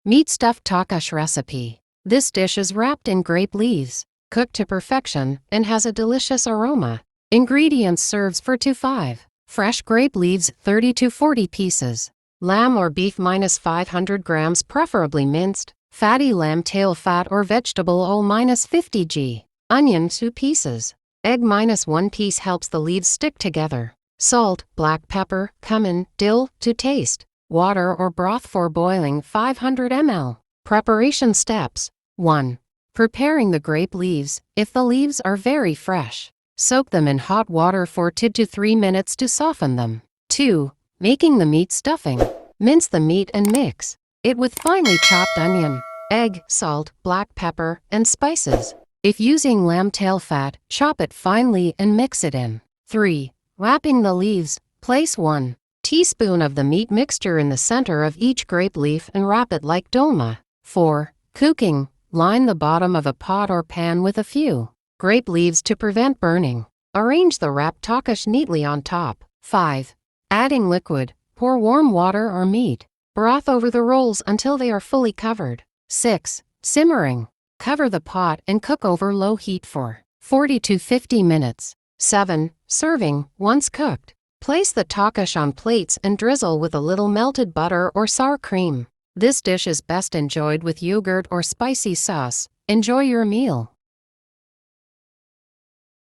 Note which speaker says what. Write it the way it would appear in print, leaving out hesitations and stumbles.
Speaker 1: Meat stuffed tokosh recipe. This dish is wrapped in grape leaves, cooked to perfection, and has a delicious aroma. Ingredients: serves for 2-5. Fresh grape leaves 30 to 40 pieces. Lamb or beef minus 500 grams, preferably minced. Fatty lamb tail fat or vegetable oil minus 50 g. Onion 2 pieces. Egg minus 1 piece helps the leaves stick together. Salt, black pepper, cumin, dill to taste. Water or broth for boiling 500 ml. Preparation steps. 1. Preparing the grape leaves. If the leaves are very fresh, soak them in hot water for 2 to 3 minutes to soften them. 2. Making the meat stuffing. Mince the meat and mix it with finely chopped onion, egg, salt, black pepper, and spices. If using lamb tail fat, chop it finely and mix it in. 3. Wrapping the leaves. Place 1 teaspoon of the meat mixture in the center of each grape leaf and wrap it like dolma. 4. Cooking. Line the bottom of a pot or pan with a few grape leaves to prevent burning. Arrange the wrapped tokosh neatly on top. 5. Adding liquid. Pour warm water or meat broth over the rolls until they are fully covered. 6. Simmering. Cover the pot and cook over low heat for 40 to 50 minutes. 7. Serving. Once cooked, place the tokosh on plates and drizzle with a little melted butter or sour cream. This dish is best enjoyed with yogurt or spicy sauce. Enjoy your meal.